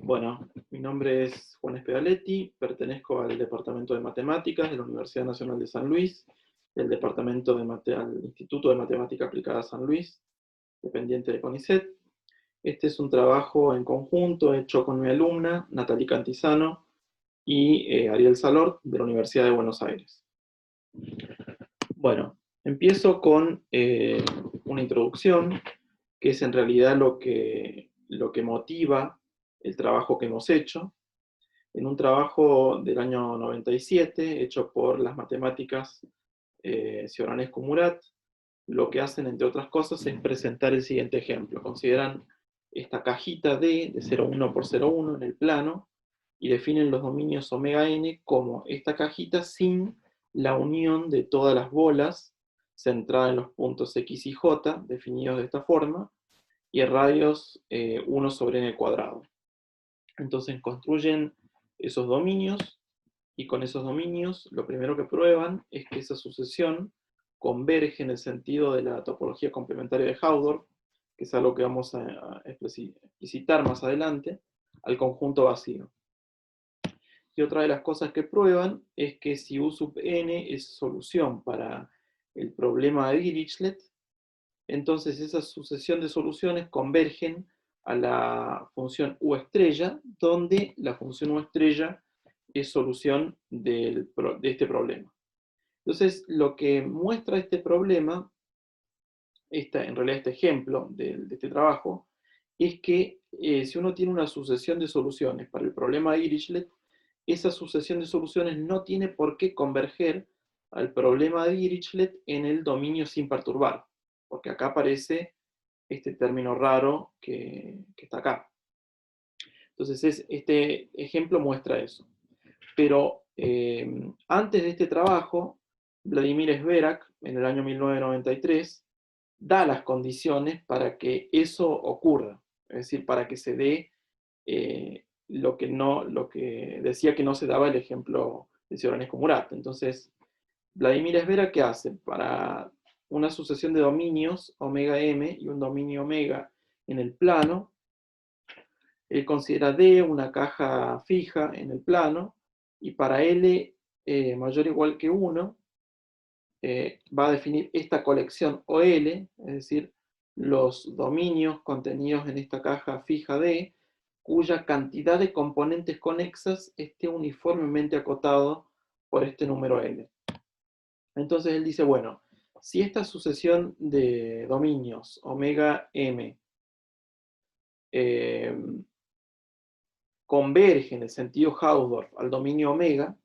Bueno, mi nombre es Juan Espedaletti, pertenezco al Departamento de Matemáticas de la Universidad Nacional de San Luis, al Instituto de Matemática Aplicada San Luis, dependiente de CONICET. Este es un trabajo en conjunto hecho con mi alumna, Natalie Cantizano, y Ariel Salort, de la Universidad de Buenos Aires. Bueno, empiezo con una introducción, que es en realidad lo que motiva el trabajo que hemos hecho. En un trabajo del año 97, hecho por las matemáticas Cioranescu-Murat, lo que hacen, entre otras cosas, es presentar el siguiente ejemplo. Consideran esta cajita D de 0,1 por 0,1 en el plano y definen los dominios omega n como esta cajita sin la unión de todas las bolas centrada en los puntos X y J, definidos de esta forma, y en radios 1 sobre n cuadrado. Entonces construyen esos dominios, y con esos dominios lo primero que prueban es que esa sucesión converge en el sentido de la topología complementaria de Hausdorff, que es algo que vamos a explicitar más adelante, al conjunto vacío. Y otra de las cosas que prueban es que si U sub n es solución para el problema de Dirichlet, entonces esa sucesión de soluciones convergen a la función U estrella, donde la función U estrella es solución de este problema. Entonces, lo que muestra este problema, en realidad este ejemplo de este trabajo, es que si uno tiene una sucesión de soluciones para el problema de Dirichlet, esa sucesión de soluciones no tiene por qué converger al problema de Dirichlet en el dominio sin perturbar, porque acá aparece este término raro que está acá. Entonces, este ejemplo muestra eso. Pero antes de este trabajo, Vladimir Sverak, en el año 1993, da las condiciones para que eso ocurra, es decir, para que se dé lo que decía que no se daba el ejemplo de Cioranescu-Murat. Entonces, Vladimir Sverak, ¿qué hace? Para una sucesión de dominios omega m y un dominio omega en el plano, él considera D una caja fija en el plano, y para L mayor o igual que 1, va a definir esta colección OL, es decir, los dominios contenidos en esta caja fija D, cuya cantidad de componentes conexas esté uniformemente acotado por este número L. Entonces él dice, bueno, si esta sucesión de dominios omega m converge en el sentido Hausdorff al dominio omega,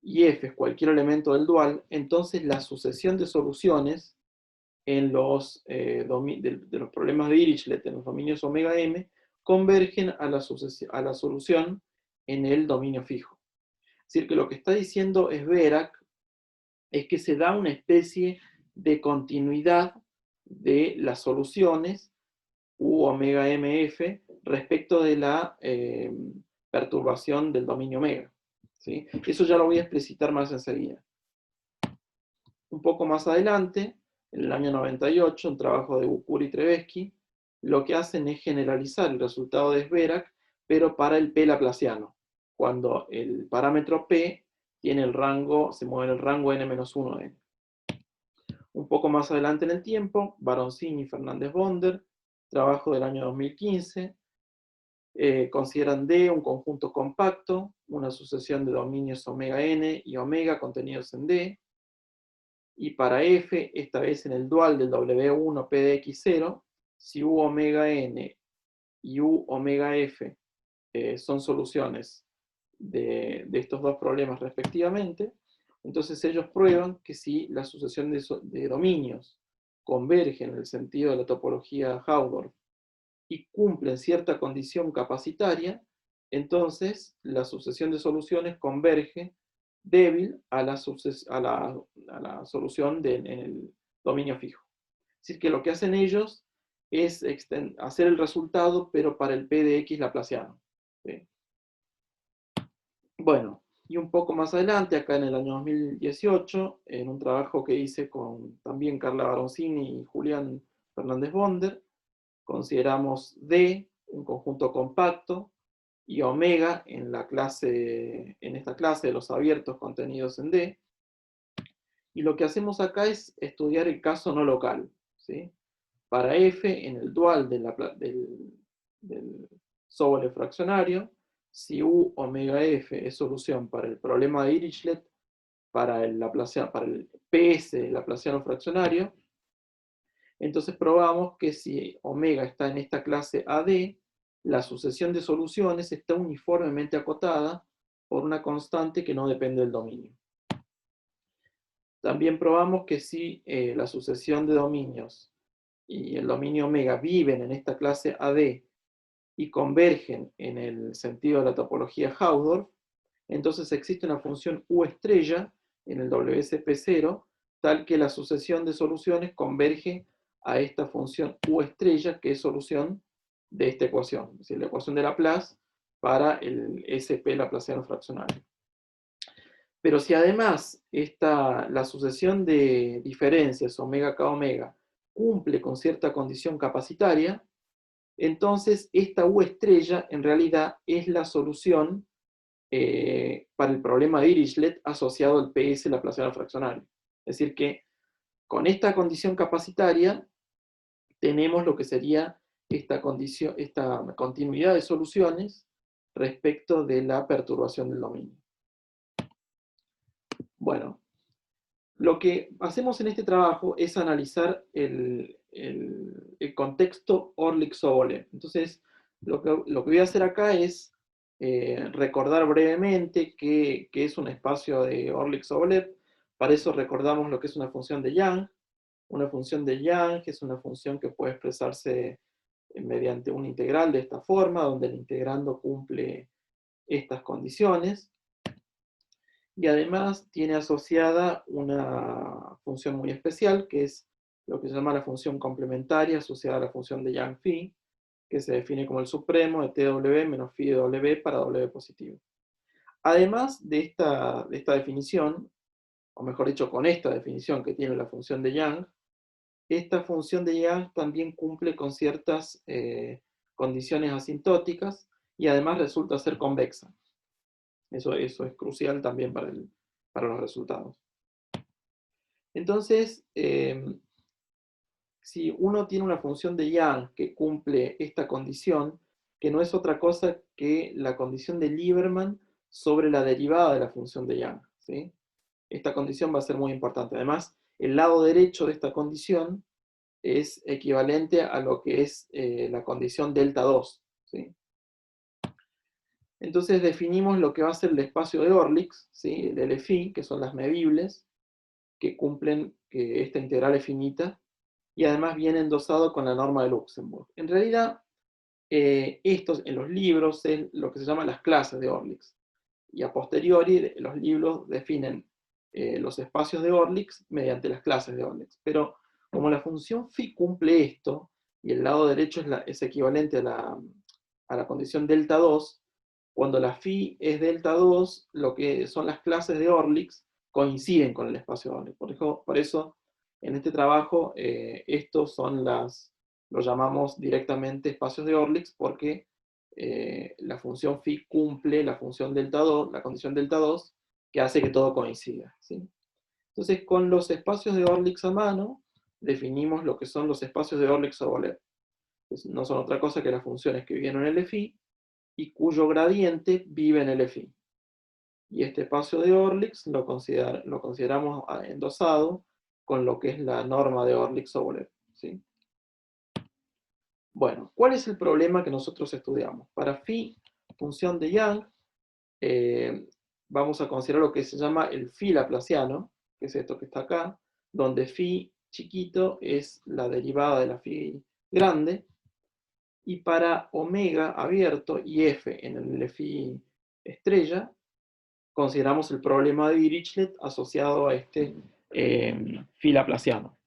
y f es cualquier elemento del dual, entonces la sucesión de soluciones en de los problemas de Dirichlet en los dominios omega m convergen a la solución en el dominio fijo. Es decir, que lo que está diciendo Sverak es que se da una especie de continuidad de las soluciones U omega mf respecto de la perturbación del dominio omega. ¿Sí? Eso ya lo voy a explicitar más enseguida. Un poco más adelante, en el año 98, un trabajo de Bucur y Trevesky, lo que hacen es generalizar el resultado de Sverak, pero para el P laplaciano, cuando el parámetro P tiene el rango, se mueve en el rango n-1 de n. Un poco más adelante en el tiempo, Baroncini y Fernández-Bonder, trabajo del año 2015, consideran D un conjunto compacto, una sucesión de dominios omega n y omega contenidos en D, y para F, esta vez en el dual del W1 P de X0, si U omega n y U omega F son soluciones de estos dos problemas respectivamente, entonces ellos prueban que si la sucesión de dominios converge en el sentido de la topología Hausdorff y cumplen cierta condición capacitaria, entonces la sucesión de soluciones converge débil a la solución en el dominio fijo. Es decir, que lo que hacen ellos es hacer el resultado, pero para el P de X laplaciano. ¿Sí? Bueno, y un poco más adelante, acá en el año 2018, en un trabajo que hice con también Carla Baroncini y Julián Fernández-Bonder, consideramos D un conjunto compacto, y omega en esta clase de los abiertos contenidos en D. Y lo que hacemos acá es estudiar el caso no local, ¿sí? Para f en el dual del Sobolev fraccionario, si u omega f es solución para el problema de Dirichlet, para el PS laplaciano fraccionario, entonces probamos que si omega está en esta clase AD, la sucesión de soluciones está uniformemente acotada por una constante que no depende del dominio. También probamos que si la sucesión de dominios y el dominio omega viven en esta clase AD y convergen en el sentido de la topología Hausdorff, entonces existe una función U estrella en el WSP0, tal que la sucesión de soluciones converge a esta función U estrella, que es solución de esta ecuación, es decir, la ecuación de Laplace para el SP laplaciano fraccionario. Pero si además la sucesión de diferencias omega k omega cumple con cierta condición capacitaria, entonces esta U estrella en realidad es la solución para el problema de Dirichlet asociado al PS laplaciano fraccionario. Es decir que con esta condición capacitaria tenemos lo que sería esta continuidad de soluciones respecto de la perturbación del dominio. Bueno, lo que hacemos en este trabajo es analizar el contexto Orlik-Sobolev. Entonces, lo que voy a hacer acá es recordar brevemente qué es un espacio de Orlik-Sobolev. Para eso recordamos lo que es una función de Young. Una función de Young es una función que puede expresarse mediante un integral de esta forma, donde el integrando cumple estas condiciones. Y además tiene asociada una función muy especial, que es lo que se llama la función complementaria asociada a la función de Young-Phi, que se define como el supremo de TW menos phi de W para W positivo. Además de esta definición, o mejor dicho, con esta definición que tiene la función de Young, esta función de Young también cumple con ciertas condiciones asintóticas y además resulta ser convexa. Eso es crucial también para los resultados. Entonces, si uno tiene una función de Young que cumple esta condición, que no es otra cosa que la condición de Lieberman sobre la derivada de la función de Young, ¿sí? Esta condición va a ser muy importante. Además, el lado derecho de esta condición es equivalente a lo que es la condición delta 2, ¿sí? Entonces definimos lo que va a ser el espacio de Orlix, ¿sí? El LFI, que son las medibles, que cumplen que esta integral es finita, y además viene endosado con la norma de Luxemburg. En realidad, estos en los libros es lo que se llama las clases de Orlix. Y a posteriori, los libros definen los espacios de Orlix mediante las clases de Orlix. Pero como la función phi cumple esto, y el lado derecho es equivalente a la condición delta 2, cuando la phi es delta 2, lo que son las clases de Orlix coinciden con el espacio de Orlix. Por eso, en este trabajo, estos son lo llamamos directamente espacios de Orlix, porque la función phi cumple la función delta 2, la condición delta 2, que hace que todo coincida, ¿sí? Entonces, con los espacios de Orlix a mano, definimos lo que son los espacios de Orlix-Sobolev. No son otra cosa que las funciones que viven en el phi y cuyo gradiente vive en el phi. Y este espacio de Orlix lo consideramos endosado con lo que es la norma de Orlix-Sobolev, ¿sí? Bueno, ¿cuál es el problema que nosotros estudiamos? Para phi, función de Young, vamos a considerar lo que se llama el phi laplaciano, que es esto que está acá, donde phi chiquito es la derivada de la phi grande, y para omega abierto y f en el phi estrella, consideramos el problema de Dirichlet asociado a este phi laplaciano.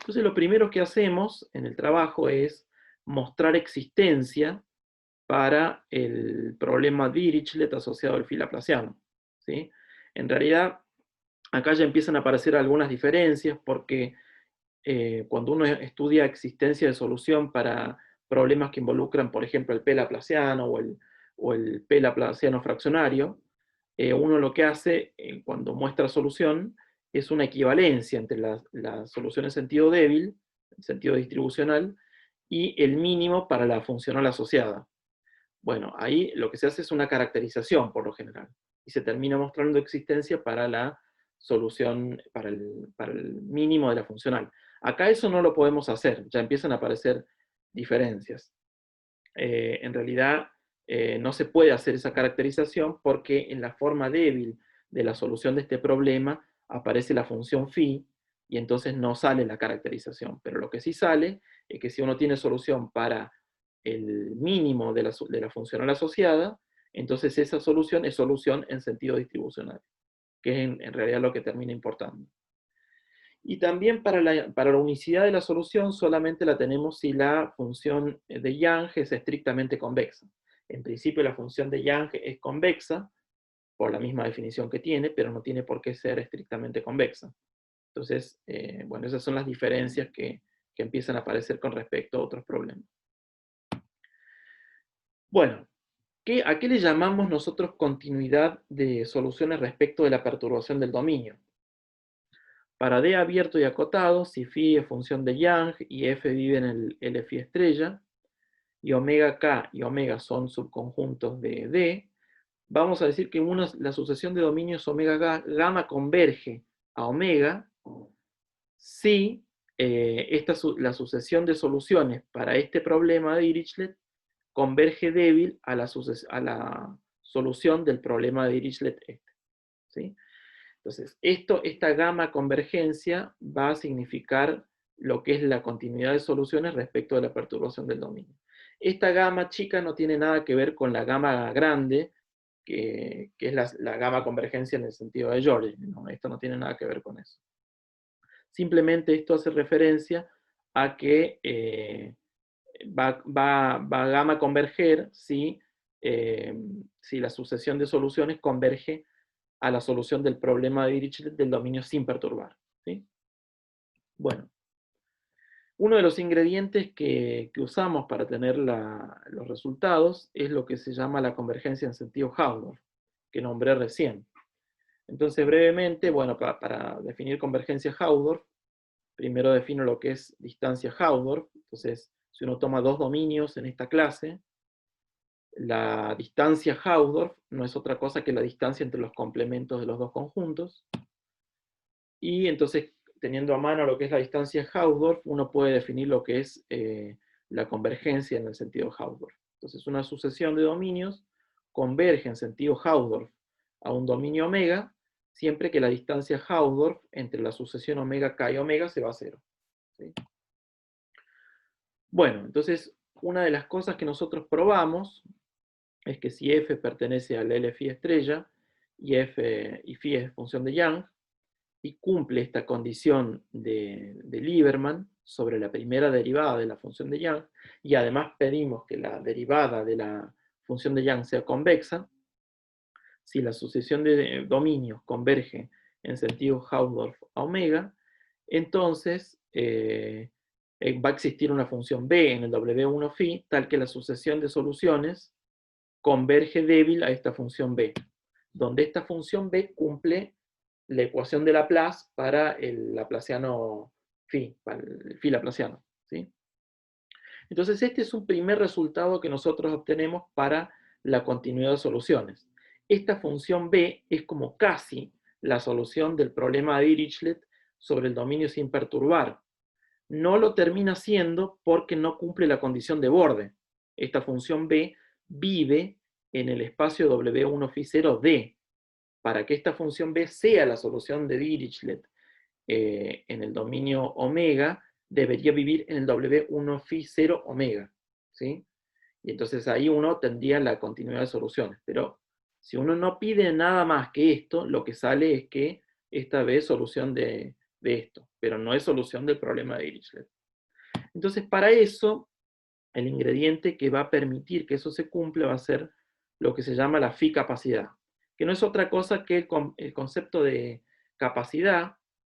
Entonces lo primero que hacemos en el trabajo es mostrar existencia para el problema Dirichlet asociado al phi laplaciano, ¿sí? En realidad, acá ya empiezan a aparecer algunas diferencias porque cuando uno estudia existencia de solución para problemas que involucran, por ejemplo, el P laplaciano o el P laplaciano fraccionario, uno lo que hace cuando muestra solución es una equivalencia entre la solución en sentido débil, en sentido distribucional, y el mínimo para la funcional asociada. Bueno, ahí lo que se hace es una caracterización por lo general, y se termina mostrando existencia para la solución, para el mínimo de la funcional. Acá eso no lo podemos hacer, ya empiezan a aparecer diferencias. En realidad no se puede hacer esa caracterización porque en la forma débil de la solución de este problema aparece la función phi y entonces no sale la caracterización. Pero lo que sí sale es que si uno tiene solución para el mínimo de la funcional asociada, entonces esa solución es solución en sentido distribucional, que es en realidad lo que termina importando. Y también para la unicidad de la solución solamente la tenemos si la función de Young es estrictamente convexa. En principio la función de Young es convexa, por la misma definición que tiene, pero no tiene por qué ser estrictamente convexa. Entonces, bueno, esas son las diferencias que empiezan a aparecer con respecto a otros problemas. Bueno, ¿a qué le llamamos nosotros continuidad de soluciones respecto de la perturbación del dominio? Para D abierto y acotado, si phi es función de Young y f vive en el phi estrella, y omega k y omega son subconjuntos de D, vamos a decir que la sucesión de dominios omega gamma converge a omega si la sucesión de soluciones para este problema de Dirichlet converge débil a la solución del problema de Dirichlet este. ¿Sí? Entonces, esta gamma convergencia va a significar lo que es la continuidad de soluciones respecto de la perturbación del dominio. Esta gamma chica no tiene nada que ver con la gamma grande, que es la gamma convergencia en el sentido de George. ¿No? Esto no tiene nada que ver con eso. Simplemente esto hace referencia a que va a gamma converger si la sucesión de soluciones converge a la solución del problema de Dirichlet del dominio sin perturbar. ¿Sí? Bueno, uno de los ingredientes que usamos para tener los resultados es lo que se llama la convergencia en sentido Hausdorff, que nombré recién. Entonces, brevemente, bueno, para definir convergencia Hausdorff, primero defino lo que es distancia Hausdorff. Entonces, si uno toma dos dominios en esta clase, la distancia Hausdorff no es otra cosa que la distancia entre los complementos de los dos conjuntos. Y entonces, teniendo a mano lo que es la distancia Hausdorff, uno puede definir lo que es la convergencia en el sentido Hausdorff. Entonces, una sucesión de dominios converge en sentido Hausdorff a un dominio omega, siempre que la distancia Hausdorff entre la sucesión omega k y omega se va a cero. ¿Sí? Bueno, entonces, una de las cosas que nosotros probamos es que si f pertenece al L phi estrella y phi es función de Young, y cumple esta condición de Lieberman sobre la primera derivada de la función de Young, y además pedimos que la derivada de la función de Young sea convexa, si la sucesión de dominios converge en sentido Hausdorff a omega, entonces va a existir una función B en el W1 phi, tal que la sucesión de soluciones converge débil a esta función B, donde esta función B cumple la ecuación de Laplace para el laplaciano phi, para el phi laplaciano. ¿Sí? Entonces este es un primer resultado que nosotros obtenemos para la continuidad de soluciones. Esta función B es como casi la solución del problema de Dirichlet sobre el dominio sin perturbar. No lo termina siendo porque no cumple la condición de borde. Esta función B vive en el espacio W1 phi 0 D. Para que esta función B sea la solución de Dirichlet en el dominio omega, debería vivir en el W1 phi 0 omega. ¿Sí? Y entonces ahí uno tendría la continuidad de soluciones. Pero si uno no pide nada más que esto, lo que sale es que esta B es solución de esto, pero no es solución del problema de Dirichlet. Entonces, para eso, el ingrediente que va a permitir que eso se cumpla va a ser lo que se llama la phi capacidad, que no es otra cosa que el concepto de capacidad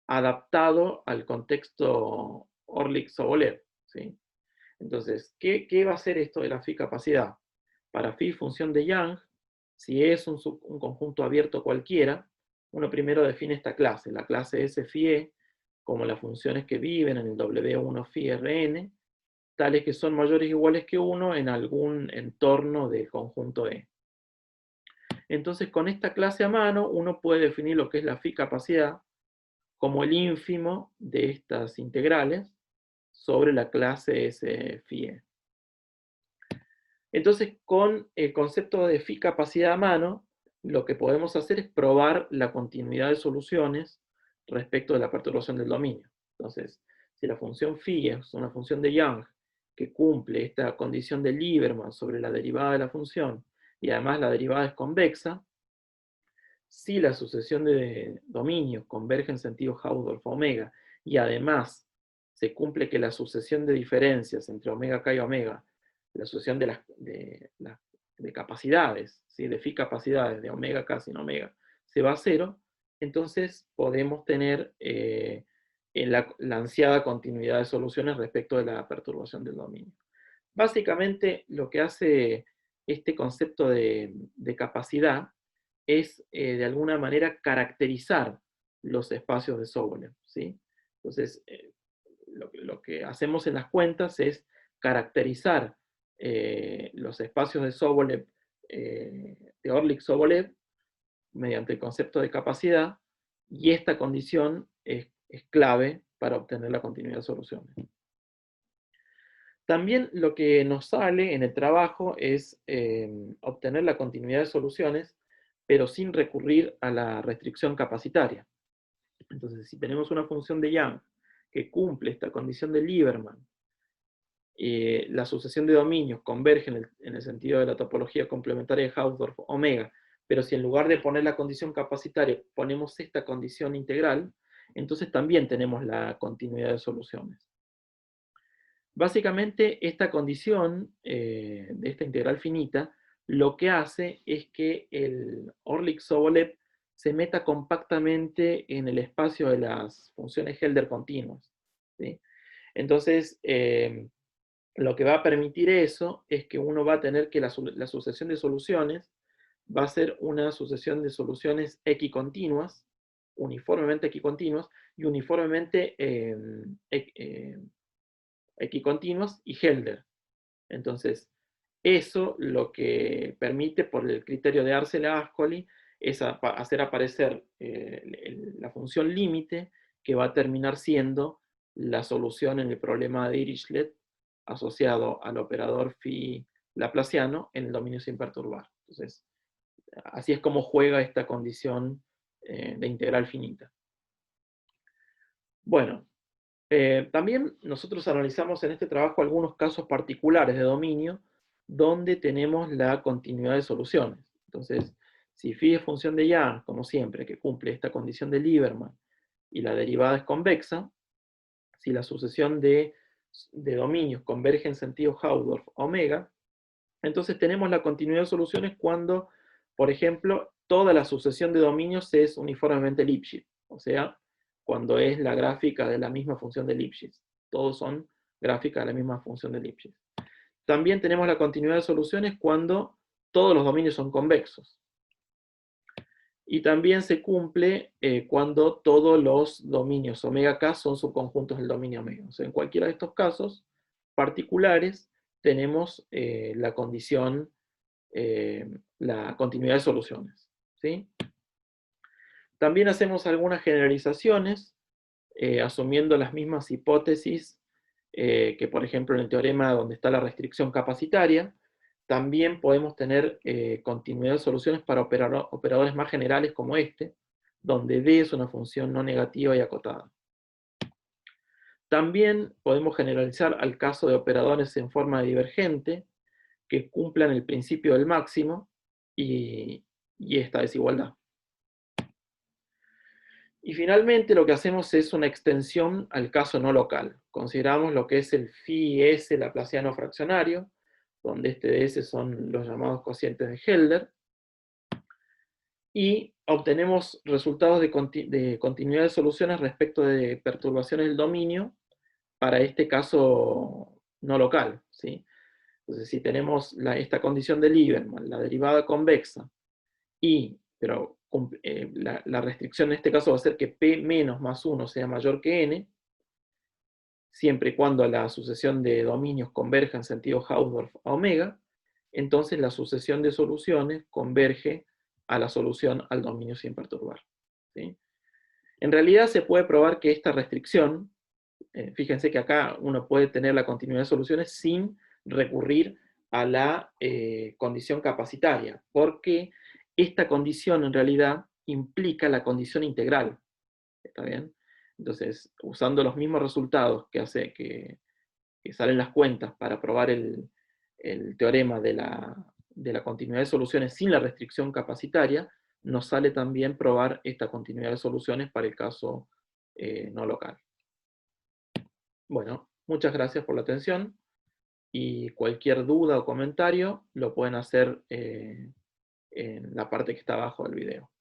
adaptado al contexto Orlik-Sobolev. ¿Sí? Entonces, ¿qué va a ser esto de la phi capacidad? para phi función de Young, si es un conjunto abierto cualquiera, uno primero define esta clase, la clase S phi E, como las funciones que viven en el W1 phi Rn, tales que son mayores o iguales que 1 en algún entorno del conjunto E. Entonces, con esta clase a mano, uno puede definir lo que es la phi capacidad como el ínfimo de estas integrales sobre la clase S phi E. Entonces, con el concepto de phi capacidad a mano, lo que podemos hacer es probar la continuidad de soluciones respecto de la perturbación del dominio. Entonces, si la función phi es una función de Young que cumple esta condición de Lieberman sobre la derivada de la función, y además la derivada es convexa, si la sucesión de dominios converge en sentido Hausdorff omega, y además se cumple que la sucesión de diferencias entre omega k y omega, la sucesión de capacidades, ¿sí? De phi capacidades de omega k sin omega, se va a cero, entonces podemos tener la ansiada continuidad de soluciones respecto de la perturbación del dominio. Básicamente lo que hace este concepto de capacidad es de alguna manera caracterizar los espacios de Sobolev, ¿sí? Entonces, lo que hacemos en las cuentas es caracterizar los espacios de Sobolev, de Orlik-Sobolev, mediante el concepto de capacidad, y esta condición es clave para obtener la continuidad de soluciones. También lo que nos sale en el trabajo es obtener la continuidad de soluciones, pero sin recurrir a la restricción capacitaria. Entonces, si tenemos una función de Young que cumple esta condición de Lieberman, la sucesión de dominios converge en el sentido de la topología complementaria de Hausdorff omega, pero si en lugar de poner la condición capacitaria ponemos esta condición integral, entonces también tenemos la continuidad de soluciones. Básicamente, esta condición de esta integral finita lo que hace es que el Orlik-Sobolev se meta compactamente en el espacio de las funciones Helder continuas, ¿sí? Entonces, lo que va a permitir eso es que uno va a tener que la sucesión de soluciones va a ser una sucesión de soluciones equicontinuas, uniformemente equicontinuas, y uniformemente equicontinuos y Helder. Entonces, eso lo que permite, por el criterio de Arcela-Ascoli, es hacer aparecer la función límite que va a terminar siendo la solución en el problema de Dirichlet asociado al operador phi laplaciano en el dominio sin perturbar. Entonces, así es como juega esta condición de integral finita. Bueno, también nosotros analizamos en este trabajo algunos casos particulares de dominio donde tenemos la continuidad de soluciones. Entonces, si phi es función de Young, como siempre, que cumple esta condición de Lieberman y la derivada es convexa, si la sucesión de dominios converge en sentido Hausdorff omega, entonces tenemos la continuidad de soluciones cuando, por ejemplo, toda la sucesión de dominios es uniformemente Lipschitz, o sea, cuando es la gráfica de la misma función de Lipschitz. Todos son gráficas de la misma función de Lipschitz. También tenemos la continuidad de soluciones cuando todos los dominios son convexos. Y también se cumple cuando todos los dominios omega k son subconjuntos del dominio omega. O sea, en cualquiera de estos casos particulares tenemos la condición, la continuidad de soluciones, ¿sí? También hacemos algunas generalizaciones asumiendo las mismas hipótesis que, por ejemplo, en el teorema donde está la restricción capacitaria. También podemos tener continuidad de soluciones para operadores más generales como este, donde D es una función no negativa y acotada. También podemos generalizar al caso de operadores en forma divergente que cumplan el principio del máximo y esta desigualdad. Y finalmente lo que hacemos es una extensión al caso no local. Consideramos lo que es el phi S laplaciano fraccionario, donde este de S son los llamados cocientes de Helder, y obtenemos resultados de continuidad de soluciones respecto de perturbaciones del dominio para este caso no local, ¿sí? Entonces, si tenemos esta condición de Lieberman, la derivada convexa, pero la restricción en este caso va a ser que P menos más 1 sea mayor que N, siempre y cuando la sucesión de dominios converja en sentido Hausdorff a omega, entonces la sucesión de soluciones converge a la solución al dominio sin perturbar. ¿Sí? En realidad se puede probar que esta restricción, fíjense que acá uno puede tener la continuidad de soluciones sin recurrir a la condición capacitaria, porque esta condición en realidad implica la condición integral. ¿Está bien? Entonces, usando los mismos resultados que salen las cuentas para probar el teorema de la continuidad de soluciones sin la restricción capacitaria, nos sale también probar esta continuidad de soluciones para el caso no local. Bueno, muchas gracias por la atención y cualquier duda o comentario lo pueden hacer en la parte que está abajo del video.